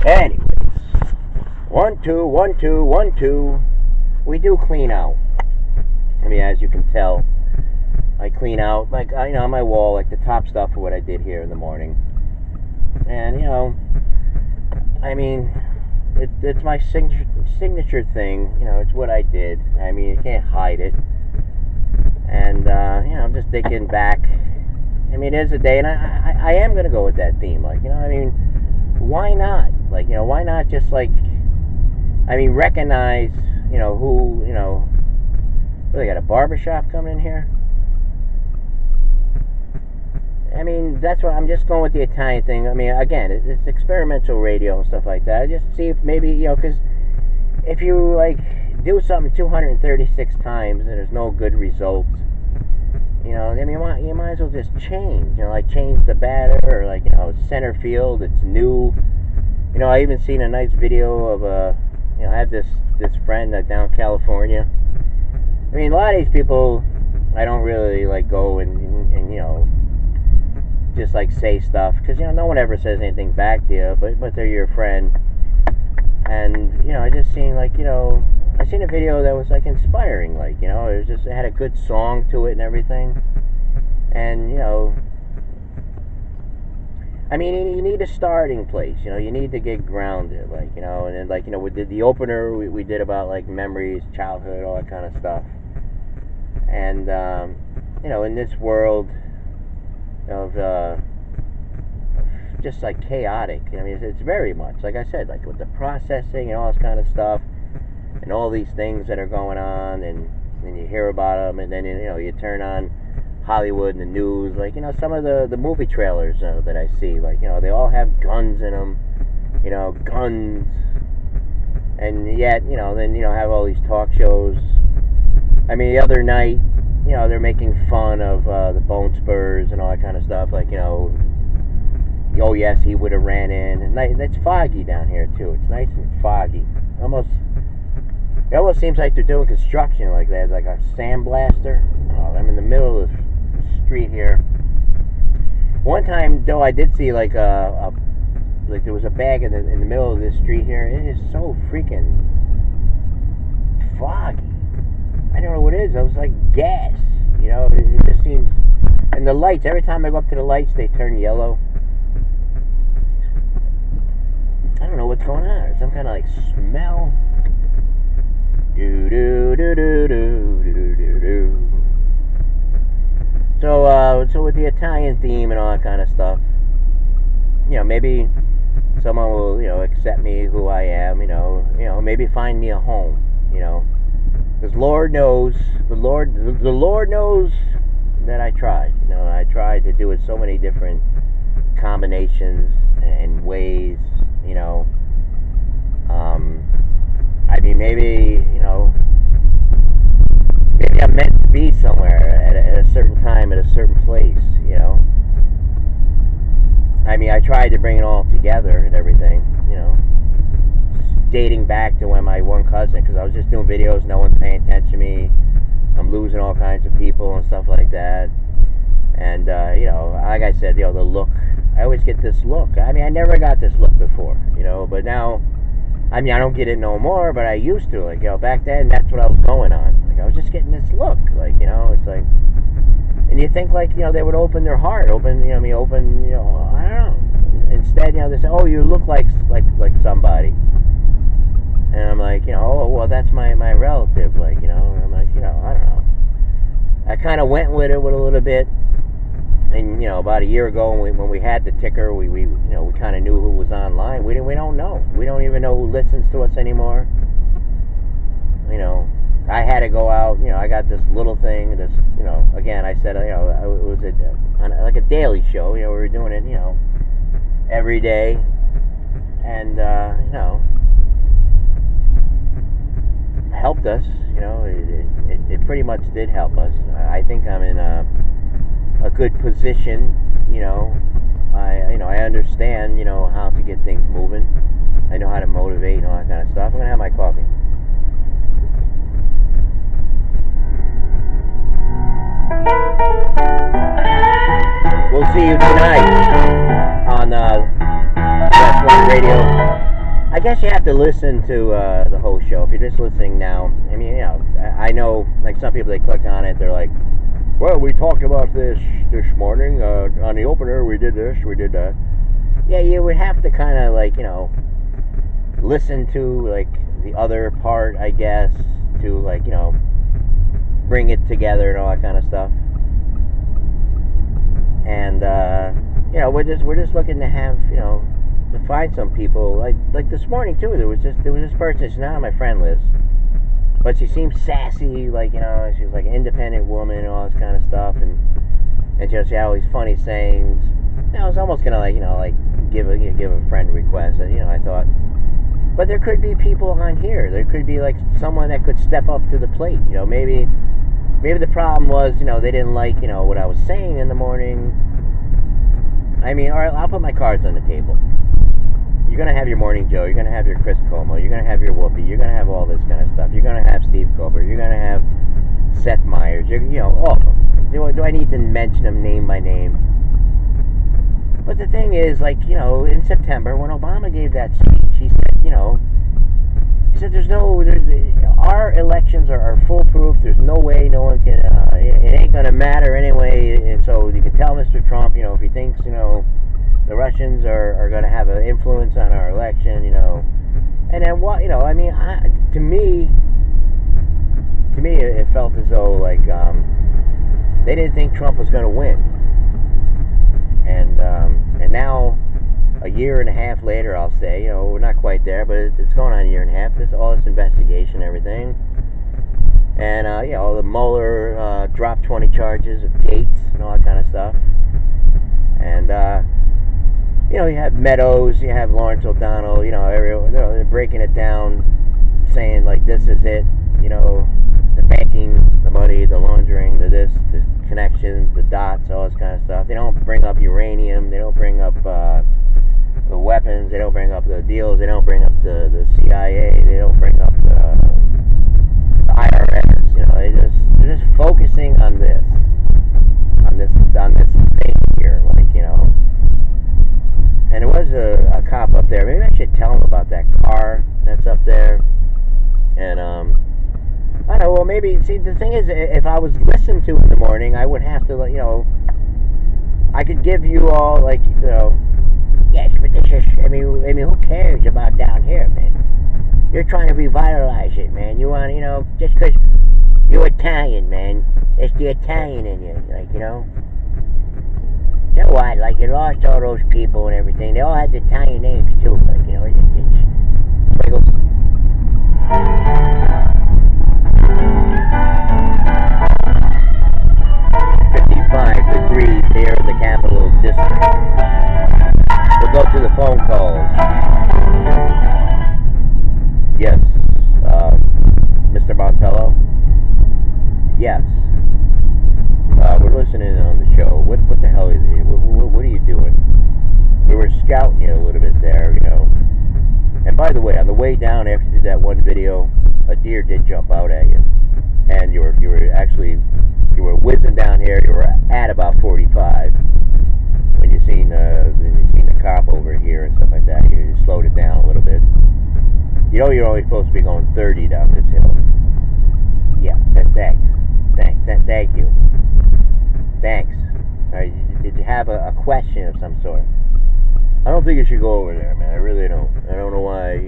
Anyways, 1, 2, 1, 2, 1, 2. We do clean out. I mean, as you can tell, I clean out, like, on my wall, like the top stuff of what I did here in the morning. And, I mean, it's my signature thing. It's what I did. I mean, you can't hide it. And, I'm just thinking back. I mean, there's a day, and I am going to go with that theme. Like, I mean, why not? Like, why not just, like, I mean, recognize, who, they got a barbershop coming in here? I mean, that's what, I'm just going with the Italian thing. I mean, again, it's experimental radio and stuff like that. Just see if maybe, because if you, like, do something 236 times and there's no good results, I mean, you might as well just change, like change the batter, or like, center field, it's new. I even seen a nice video of, I have this friend down in California. I mean, a lot of these people, I don't really, like, go and just, like, say stuff, because, no one ever says anything back to you, but they're your friend. And, I just seen, like, I seen a video that was, like, inspiring, like, it had a good song to it and everything. And, I mean, you need a starting place, you need to get grounded, like, and then, like, we did the opener, we did about, like, memories, childhood, all that kind of stuff. And, in this world of, just, like, chaotic, I mean, it's very much, like I said, like, with the processing and all this kind of stuff, and all these things that are going on, and you hear about them, and then, you turn on Hollywood and the news, like, some of the movie trailers that I see, like, they all have guns in them, guns, and yet, then, have all these talk shows. I mean, the other night, they're making fun of the Bone Spurs and all that kind of stuff, like, oh yes, he would have ran in, and it's foggy down here too, it's nice and foggy, it almost seems like they're doing construction, like they had like a sandblaster. I'm in the middle of the street here. One time, though, I did see like like there was a bag in the middle of this street here. It is so freaking foggy. I don't know what it is. It was like gas. It just seems. And the lights. Every time I go up to the lights, they turn yellow. I don't know what's going on. There's some kind of like smell. Do do do do do do do do. So with the Italian theme and all that kind of stuff, maybe someone will, accept me who I am, maybe find me a home, because Lord knows, the Lord knows that I tried, I tried to do it so many different combinations and ways, I mean, maybe I'm meant to be somewhere at a certain time, at a certain place, I mean, I tried to bring it all together and everything, dating back to when my one cousin, because I was just doing videos, no one's paying attention to me, I'm losing all kinds of people and stuff like that, and, like I said, the look, I always get this look. I mean, I never got this look before, but now, I mean, I don't get it no more, but I used to, like, back then, that's what I was going on. Like, I was just getting this look, like, it's like, and you think, like, they would open their heart, I don't know. Instead, they say, oh, you look like somebody. And I'm like, oh, well, that's my relative, like, and I'm like, I don't know. I kind of went with it with a little bit. And, about a year ago when we had the ticker, we kind of knew who was online. We don't know. We don't even know who listens to us anymore. I had to go out, I got this little thing, this, again, I said, it was like a daily show, we were doing it, every day. And, helped us, it pretty much did help us. I think I'm in a good position, I understand, how to get things moving. I know how to motivate and all that kind of stuff. I'm gonna have my coffee. We'll see you tonight on West One Radio. I guess you have to listen to the whole show. If you're just listening now, I mean, I know, like some people, they click on it, they're like, well, we talked about this morning on the opener. We did this, we did that. Yeah, you would have to kind of like, listen to like the other part, I guess, to like, bring it together and all that kind of stuff. And we're just looking to have, to find some people like this morning too. There was this person. She's not on my friend list, but she seems sassy, like she was like an independent woman and all this kind of stuff, and she had all these funny sayings. I was almost gonna like give a friend request. I thought, but there could be people on here. There could be like someone that could step up to the plate. Maybe the problem was they didn't like what I was saying in the morning. I mean, all right, I'll put my cards on the table. You're going to have your Morning Joe. You're going to have your Chris Como. You're going to have your Whoopi. You're going to have all this kind of stuff. You're going to have Steve Colbert. You're going to have Seth Meyers. All of them. Do I need to mention them name by name? But the thing is, like, in September, when Obama gave that speech, he said, our elections are foolproof. There's no way no one can, it ain't going to matter anyway. And so you can tell Mr. Trump, if he thinks, the Russians are going to have an influence on our election, And then what, to me, it felt as though, like, they didn't think Trump was going to win. And now, a year and a half later, I'll say, we're not quite there, but it's going on a year and a half. All this investigation and everything. And, the Mueller dropped 20 charges of Gates and all that kind of stuff. And, you have Meadows, you have Lawrence O'Donnell, they're breaking it down, saying, like, this is it, the banking, the money, the laundering, the connections, the dots, all this kind of stuff. They don't bring up uranium, they don't bring up the weapons, they don't bring up the deals, they don't bring up the CIA, they don't bring up the IRS, they're just focusing on this thing here, like, And there was a cop up there. Maybe I should tell him about that car that's up there. And, I don't know, well, maybe, see, the thing is, if I was listened to in the morning, I would have to, I could give you all, like, yes, but this is, I mean, who cares about down here, man? You're trying to revitalize it, man. You want, just because you're Italian, man. It's the Italian in you, like, You know what, like, you lost all those people and everything. They all had the Italian names, too. Like, it's like 55 degrees here in the Capital District. We'll go to the phone calls. Yes. Mr. Montello? Yes. We're listening on the show. What the hell is it? What are you doing? We were scouting you a little bit there, And by the way, on the way down after you did that one video, a deer did jump out at you. And you were whizzing down here. You were at about 45 when you seen the cop over here and stuff like that. You slowed it down a little bit. You're only supposed to be going 30 down this hill. Yeah, thank you. Thanks. All right, did you have a question of some sort? I don't think you should go over there, man. I really don't. I don't know why, I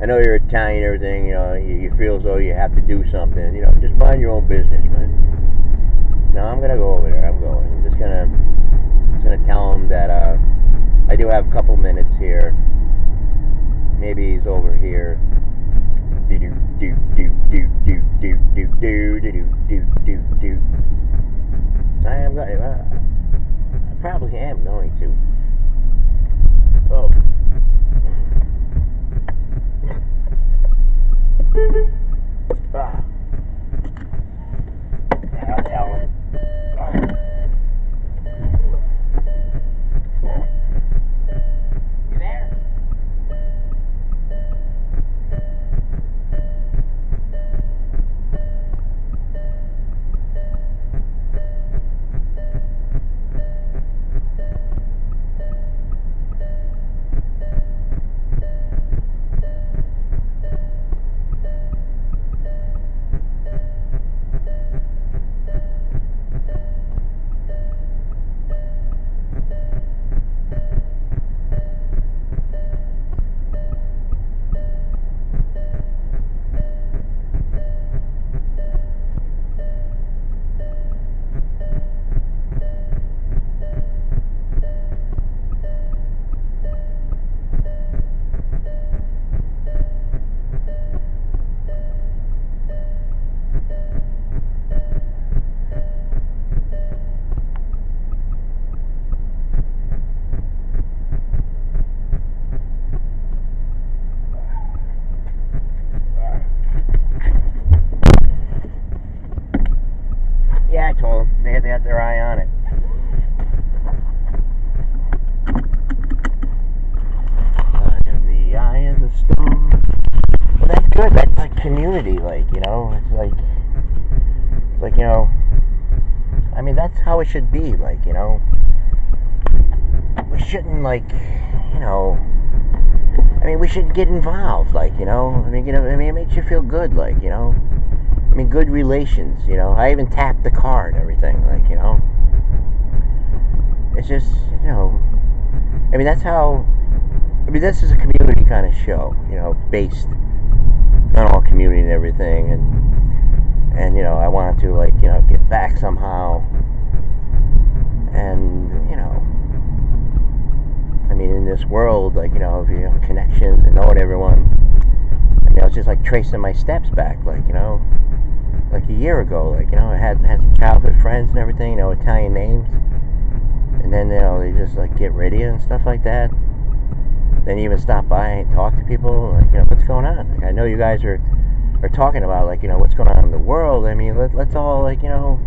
know you're Italian and everything, you feel as though you have to do something, just mind your own business, man. No, I'm gonna go over there. I'm going. I'm just gonna tell him that, I do have a couple minutes here. Maybe he's over here. I probably am going to. Oh. Ah. I'll tell him. You there? good. That's like community, like, you know. It's like, you know, I mean, that's how it should be, like, you know. We shouldn't, like, you know, I mean, we should get involved, like, you know. I mean, you know, I mean, it makes you feel good, like, you know. I mean, good relations, you know. I even tapped the car and everything, like, you know. It's just, you know, I mean, that's how, I mean, this is a community kind of show, you know, based on all community and everything, and you know, I wanted to, like, you know, get back somehow, and, you know, I mean, in this world, like, you know, of, you know, connections and knowing everyone, I mean, I was just, like, tracing my steps back, like, you know, like a year ago, like, you know, I had some childhood friends and everything, you know, Italian names, and then, you know, they just, like, get rid of you and stuff like that. Then you even stop by and talk to people, like, you know, what's going on? Like, I know you guys are talking about, like, you know, what's going on in the world. I mean, let's all, like, you know,